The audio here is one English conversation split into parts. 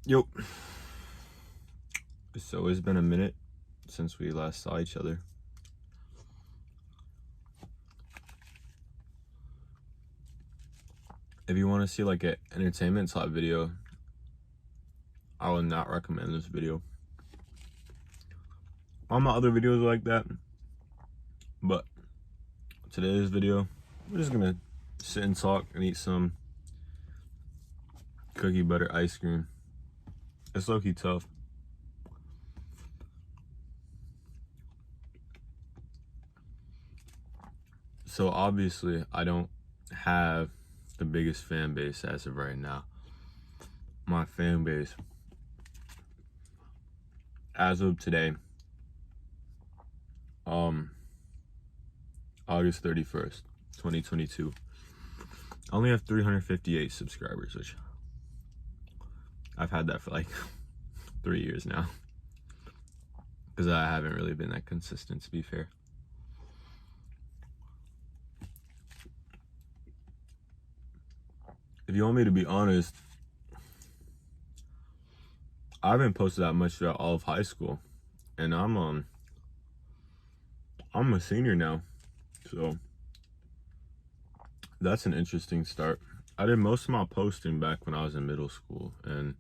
Yo, so it's been a minute since we last saw each other. If you want to see like an entertainment type video, I would not recommend this video. All my other videos are like that, but today's video, we're just gonna sit and talk and eat some cookie butter ice cream. It's low-key tough. So obviously I don't have the biggest fan base as of right now. My fan base as of today, August 31st, 2022, I only have 358 subscribers, which I've had that for like 3 years now, because I haven't really been that consistent, to be fair. If you want me to be honest, I haven't posted that much throughout all of high school, and I'm a senior now, so that's an interesting start. I did most of my posting back when I was in middle school, and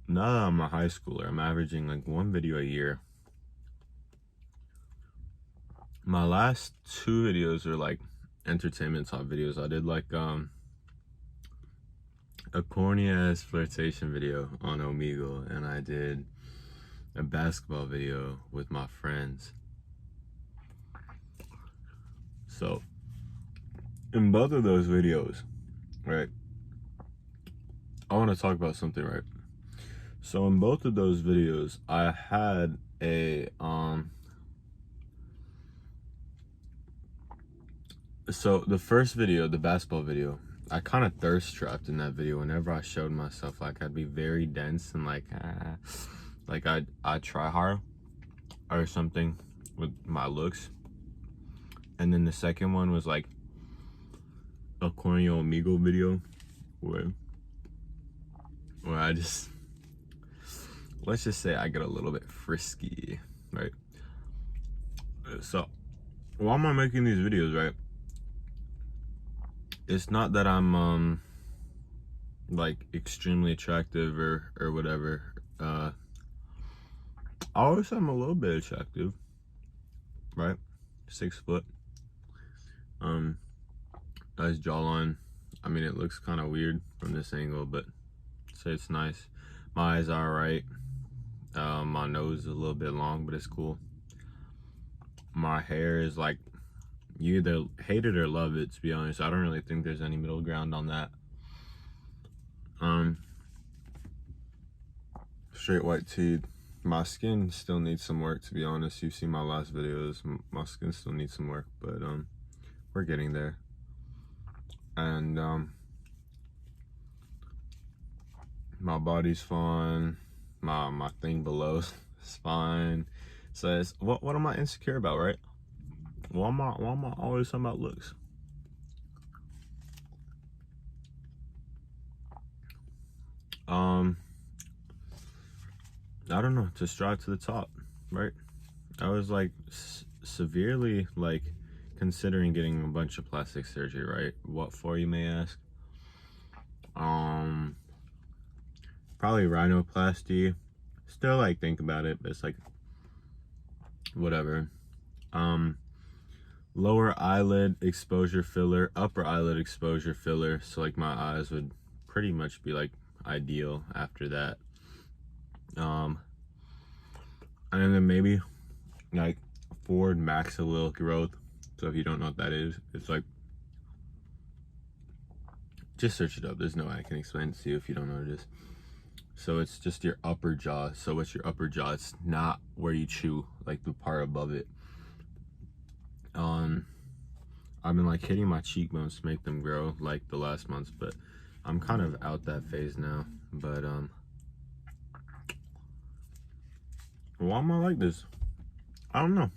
now that I'm a high schooler, I'm averaging like one video a year. My last two videos are like entertainment type videos. I did like a corny ass flirtation video on Omegle, and I did a basketball video with my friends. So in both of those videos, right, I want to talk about something, right? So in both of those videos, I had a so the first video, the basketball video, I kind of thirst trapped in that video. Whenever I showed myself, like, I'd be very dense and like I'd try hard or something with my looks. And then the second one was like a corny Omegle video where I just, let's just say I get a little bit frisky, right? So why am I making these videos, right? It's not that I'm like extremely attractive or whatever. I always am a little bit attractive, right? 6 foot. Nice jawline. I mean, it looks kind of weird from this angle, but I'd say it's nice. My eyes are alright. My nose is a little bit long, but it's cool. My hair is like, you either hate it or love it, to be honest. I don't really think there's any middle ground on that. Straight white teeth. My skin still needs some work, to be honest. You've seen my last videos. My skin still needs some work, but we're getting there. And my body's fine. My thing below is fine. So it's, what am I insecure about, right? Why am I always talking about looks? I don't know, to strive to the top, right? I was like severely like considering getting a bunch of plastic surgery, right? What for, you may ask? Probably rhinoplasty. Still like think about it, but it's like whatever. Lower eyelid exposure filler, upper eyelid exposure filler, so like my eyes would pretty much be like ideal after that. And then maybe like forward maxillary growth. So if you don't know what that is, it's like, just search it up. There's no way I can explain it to you if you don't know what it is. So it's just your upper jaw. So what's your upper jaw? It's not where you chew, like the part above it. I've been like hitting my cheekbones to make them grow like the last months, but I'm kind of out that phase now. But why am I like this? I don't know.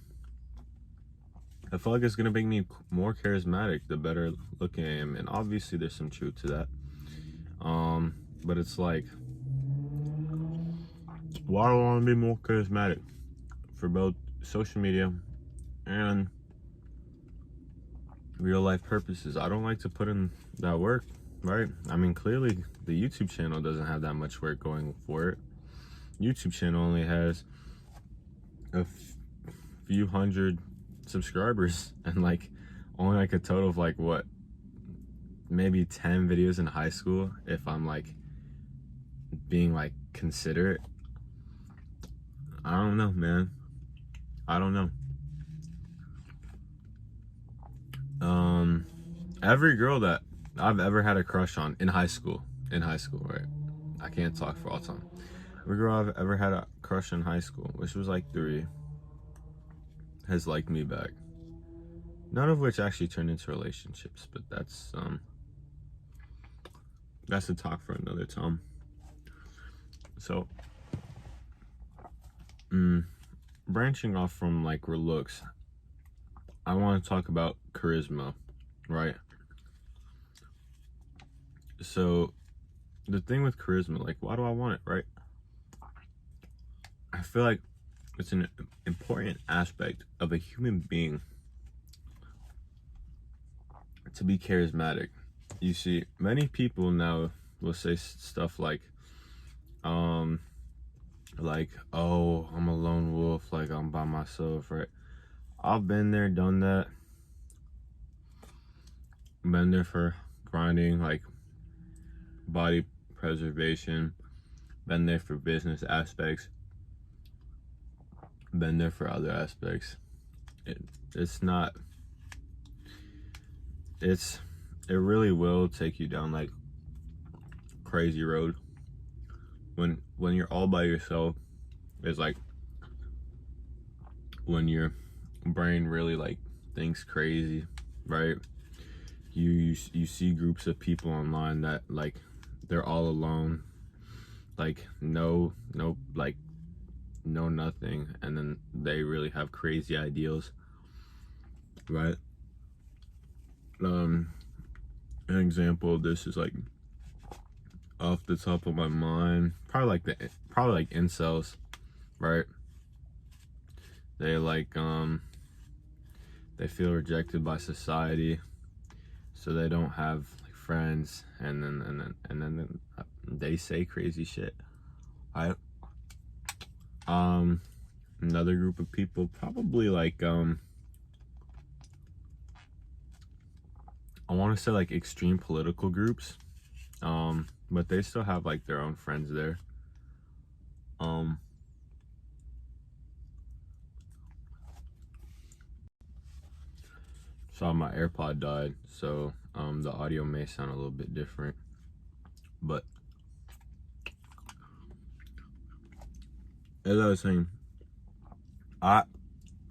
I feel like it's gonna make me more charismatic the better looking I am, and obviously there's some truth to that. But it's like, why do I want to be more charismatic for both social media and real life purposes? I don't like to put in that work, right? I mean, clearly the YouTube channel doesn't have that much work going for it. YouTube channel only has a few hundred subscribers and like only like a total of like what, maybe 10 videos in high school if I'm like being like considerate. I don't know, man. I don't know. Every girl that I've ever had a crush on in high school, right? I can't talk for all time. Every girl I've ever had a crush in high school, which was like 3, has liked me back. None of which actually turned into relationships, but that's a talk for another time. So, branching off from like looks, I want to talk about charisma, right? So, the thing with charisma, like, why do I want it, right? I feel like it's an important aspect of a human being to be charismatic. You see, many people now will say stuff like, oh, I'm a lone wolf, like I'm by myself, right? I've been there, done that. Been there for grinding, like body preservation. Been there for business aspects. Been there for other aspects. It really will take you down like crazy road. When you're all by yourself, it's like when your brain really like thinks crazy, right? You see groups of people online that like they're all alone, like no nothing, and then they really have crazy ideals, right? An example of this is like off the top of my mind, probably like incels, right? They like they feel rejected by society, so they don't have like friends, and then they say crazy shit, right? Another group of people, probably like I want to say like extreme political groups, but they still have like their own friends there. So my AirPod died, so the audio may sound a little bit different, but as I was saying,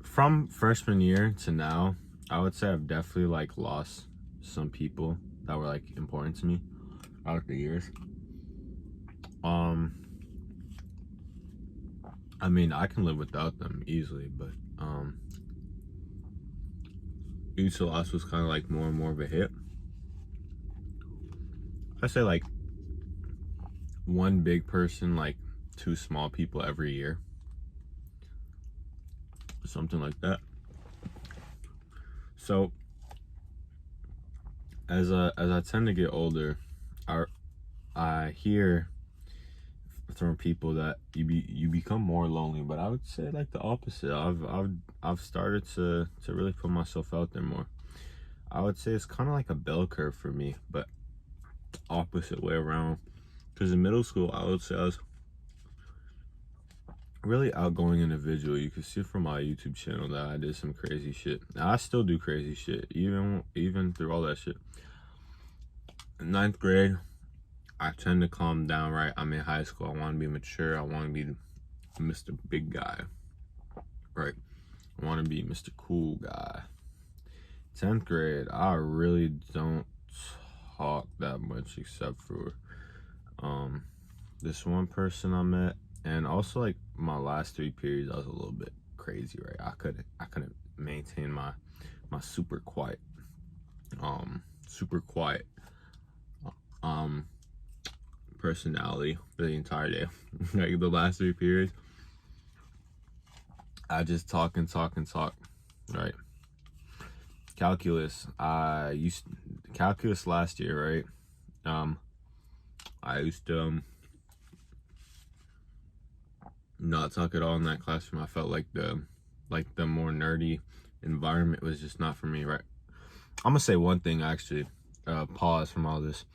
from freshman year to now, I would say I've definitely like lost some people that were like important to me out the years. I mean, I can live without them easily, but each loss was kind of like more and more of a hit. I say like one big person, like 2 small people every year, something like that. So as I tend to get older, I hear from people that you become more lonely, but I would say like the opposite. I've started to really put myself out there more. I would say it's kind of like a bell curve for me, but opposite way around. Because in middle school, I would say I was really outgoing individual. You can see from my YouTube channel that I did some crazy shit. Now, I still do crazy shit, even through all that shit. In 9th grade, I tend to calm down, right? I'm in high school. I want to be mature. I want to be Mr. Big Guy, right? I want to be Mr. Cool Guy. 10th grade, I really don't talk that much except for this one person I met, and also like my last 3 periods, I was a little bit crazy, right? I couldn't maintain my super quiet personality for the entire day. Like the last 3 periods, I just talk and talk and talk. Right. Calculus. I used calculus last year, right? I used to not talk at all in that classroom. I felt like the more nerdy environment was just not for me, right? I'm gonna say one thing actually. Pause from all this.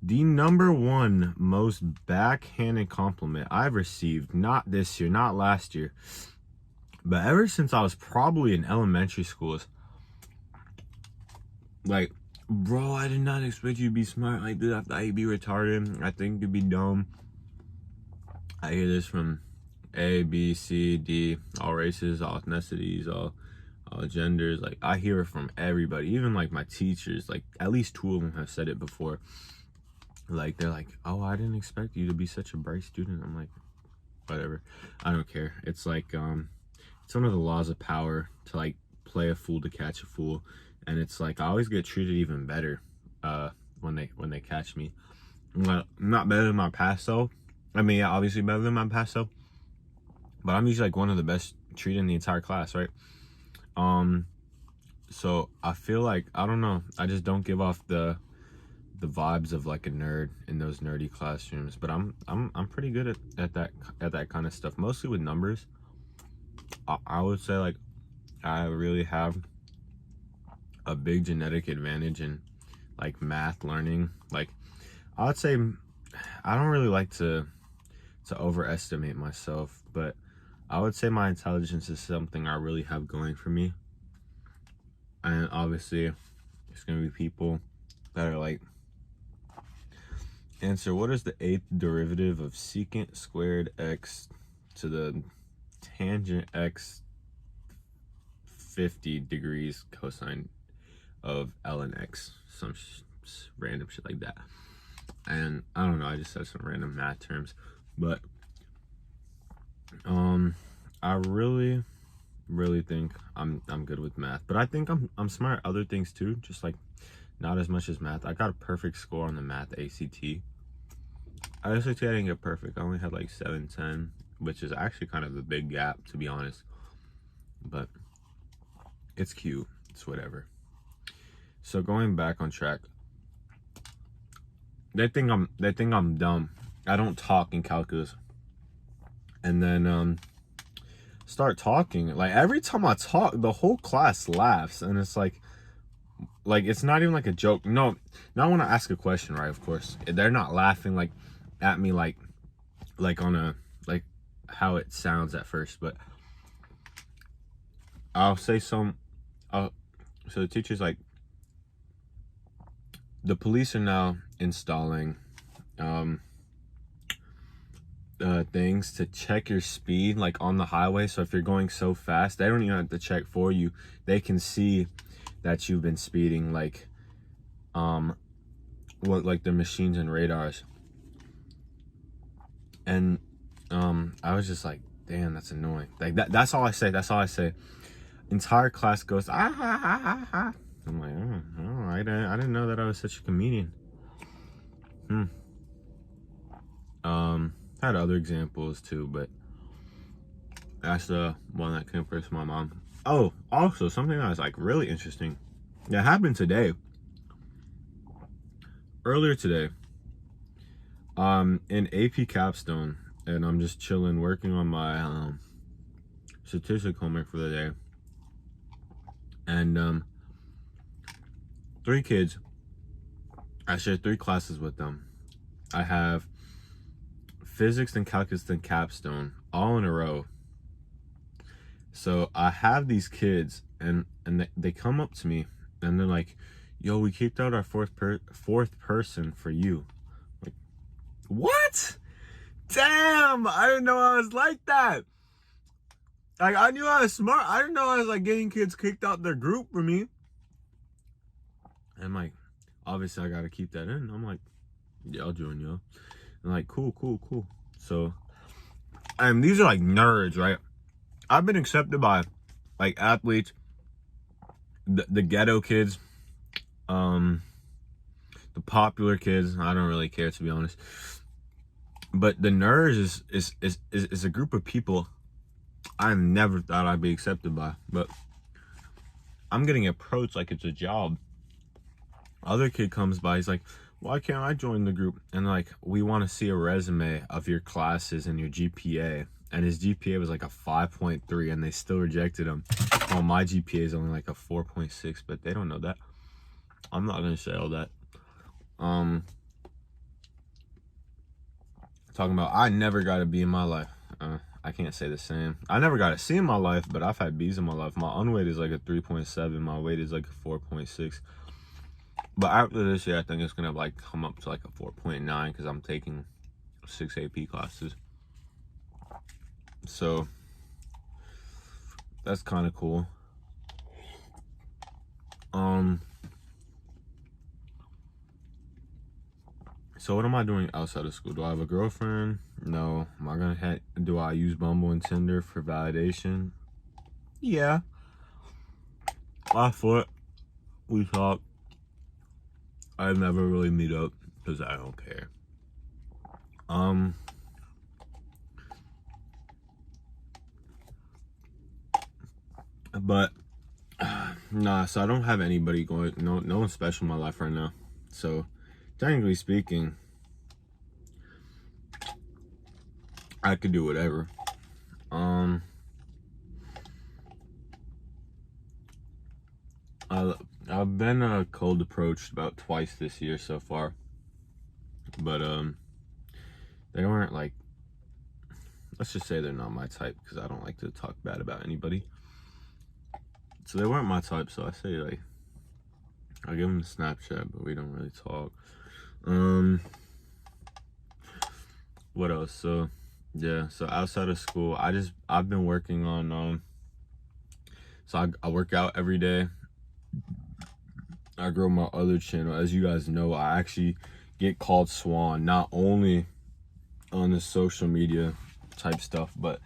The number one most backhanded compliment I've received, not this year, not last year, but ever since I was probably in elementary school, is like, bro, I did not expect you to be smart like this. I thought you'd be retarded. I think you'd be dumb. I hear this from A, B, C, D, all races, all ethnicities, all genders. Like, I hear it from everybody, even like my teachers. Like, at least 2 of them have said it before. Like, they're like, oh, I didn't expect you to be such a bright student. I'm like, whatever, I don't care. It's like it's one of the laws of power to like play a fool to catch a fool. And it's like I always get treated even better when they catch me. I'm not better than my past self. I mean, yeah, obviously better than my past self, but I'm usually like one of the best treated in the entire class, right? So I feel like, I don't know, I just don't give off the vibes of like a nerd in those nerdy classrooms. But I'm pretty good at that kind of stuff, mostly with numbers. I would say like I really have a big genetic advantage in like math learning. Like, I would say I don't really like to overestimate myself, but I would say my intelligence is something I really have going for me. And obviously there's gonna be people that are like, answer, what is the 8th derivative of secant squared x to the tangent x 50 degrees cosine of ln x? Some random shit like that. And I don't know, I just said some random math terms, but I really think I'm good with math. But I think I'm smart at other things too, just like not as much as math. I got a perfect score on the math ACT. ACT I didn't get perfect. I only had like 710, which is actually kind of a big gap, to be honest. But it's cute. It's whatever. So going back on track, they think I'm dumb. I don't talk in calculus. And then start talking. Like, every time I talk, the whole class laughs, and it's like it's not even like a joke. No, not when I ask a question, right? Of course, they're not laughing like at me like on a like how it sounds at first, but I'll say some. So the teacher's like, the police are now installing things to check your speed like on the highway. So if you're going so fast, they don't even have to check for you. They can see that you've been speeding, like what, like the machines and radars. And I was just like, damn, that's annoying. Like that's all I say. Entire class goes ah ha ha ha ha. I'm like, oh, I didn't know that I was such a comedian. Had other examples too, but that's the one that came first to my mom. Oh, also something that was like really interesting that happened today. Earlier today, in AP Capstone, and I'm just chilling, working on my statistic homework for the day. And 3 kids, I share 3 classes with them. I have physics and calculus and capstone all in a row. So I have these kids, and they come up to me and they're like, yo, we kicked out our fourth person for you. Like, what? Damn, I didn't know I was like that. Like, I knew I was smart. I didn't know I was like getting kids kicked out their group for me. And I'm like, obviously I gotta keep that in. I'm like, yeah, I'll join y'all. And like, cool. So, and these are like nerds, right? I've been accepted by like athletes, the ghetto kids, the popular kids, I don't really care, to be honest. But the nerds is a group of people I never thought I'd be accepted by. But I'm getting approached like it's a job. Other kid comes by, he's like, why can't I join the group? And like, we want to see a resume of your classes and your GPA. And his GPA was like a 5.3, and they still rejected him. Well, my GPA is only like a 4.6, but they don't know that. I'm not gonna say all that. Talking about, I never got a B in my life. I can't say the same. I never got a C in my life, but I've had B's in my life. My unweight is like a 3.7. My weight is like a 4.6. But after this year, I think it's gonna like come up to like a 4.9 because I'm taking 6 AP classes. So that's kind of cool. So what am I doing outside of school? Do I have a girlfriend? No. Am I gonna do I use Bumble and Tinder for validation? Yeah. I thought we talk. I never really meet up because I don't care. But nah, so I don't have anybody going, no one special in my life right now. So technically speaking, I could do whatever. I've been cold approached about twice this year so far, but they weren't like, let's just say they're not my type, because I don't like to talk bad about anybody. So they weren't my type, so I say like, I give them a Snapchat, but we don't really talk. What else? So yeah, so outside of school, I've been working on so I work out every day. I grow my other channel. As you guys know, I actually get called Swan, not only on the social media type stuff, but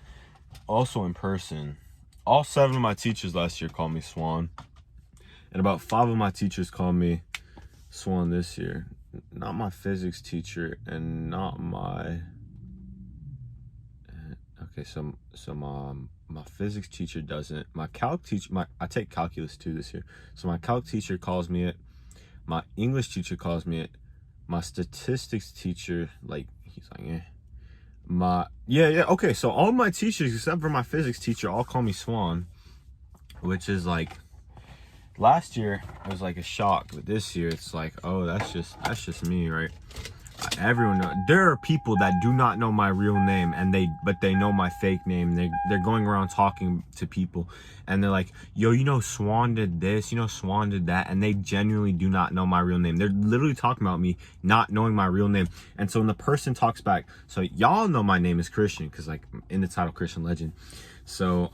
also in person. All 7 of my teachers last year called me Swan, and about 5 of my teachers called me Swan this year. Not my physics teacher, and not my my physics teacher doesn't. My calc teacher, I take calculus 2 this year, so my calc teacher calls me it. My English teacher calls me it. My statistics teacher, like, he's like, okay, so all my teachers except for my physics teacher all call me Swan, which is like, last year it was like a shock, but this year it's like, oh, that's just me, right? Everyone knows. There are people that do not know my real name, but they know my fake name. They're going around talking to people, and they're like, yo, you know Swan did this, you know Swan did that, and they genuinely do not know my real name. They're literally talking about me not knowing my real name. And so when the person talks back, so y'all know my name is Christian, because like in the title, Cristianlegend. So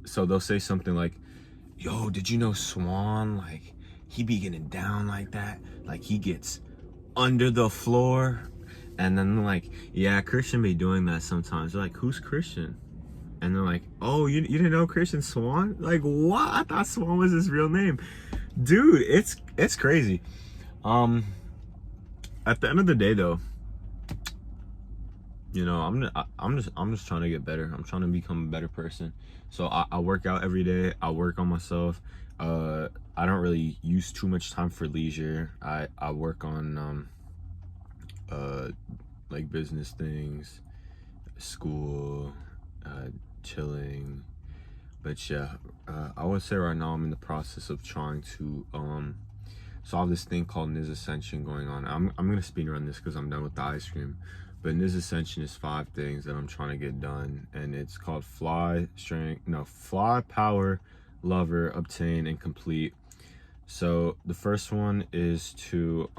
so they'll say something like, yo, did you know Swan, like, he be getting down like that, like he gets under the floor? And then they're like, yeah, Christian be doing that sometimes. They're like, who's Christian? And they're like, oh, you didn't know Christian Swan? Like, what? I thought Swan was his real name. Dude, it's crazy. At the end of the day though, you know, I'm just trying to get better. I'm trying to become a better person. So I work out every day. I work on myself. I don't really use too much time for leisure. I work on like business things, school, chilling. But yeah, I would say right now I'm in the process of trying to solve this thing called NIS Ascension going on. I'm gonna speed run this because I'm done with the ice cream. But NIS Ascension is 5 things that I'm trying to get done, and it's called fly, power, lover, obtain, and complete. So the first one is to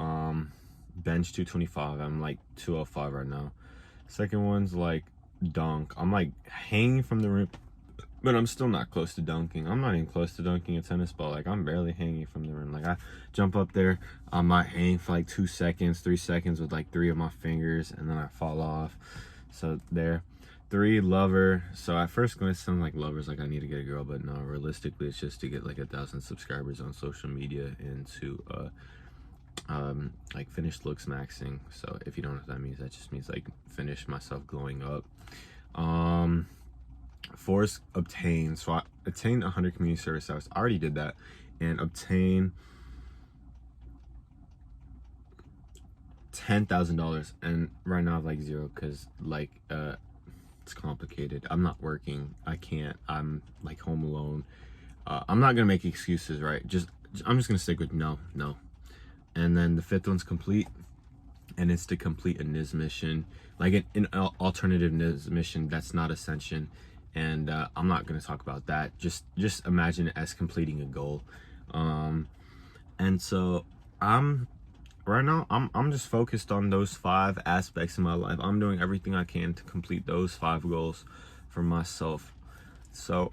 bench 225. I'm like 205 right now. Second one's like dunk. I'm like hanging from the rim, but I'm still not close to dunking. I'm not even close to dunking a tennis ball. Like, I'm barely hanging from the rim. Like, I jump up there, I might hang for like 2 seconds, 3 seconds with like 3 of my fingers, and then I fall off. So there. 3, lover. So at first glance, sound like lovers, like I need to get a girl, but no, realistically, it's just to get like 1,000 subscribers on social media and to like finished looks maxing. So if you don't know what that means, that just means like finish myself glowing up. 4 is obtain. So I obtained 100 community service hours. I already did that, and obtain $10,000. And right now I have like 0 because like it's complicated. I'm not working. I can't. I'm like home alone. I'm not gonna make excuses, right? I'm just gonna stick with no. And then the 5th one's complete, and it's to complete a NIS mission, like an alternative NIS mission that's not Ascension. And I'm not gonna talk about that. Just imagine it as completing a goal. And so right now I'm just focused on those 5 aspects in my life. I'm doing everything I can to complete those 5 goals for myself. So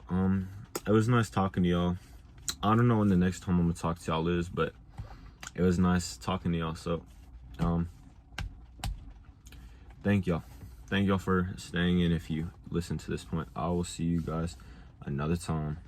it was nice talking to y'all. I don't know when the next time I'm gonna talk to y'all is, but it was nice talking to y'all. So thank y'all for staying in. If you listen to this point, I will see you guys another time.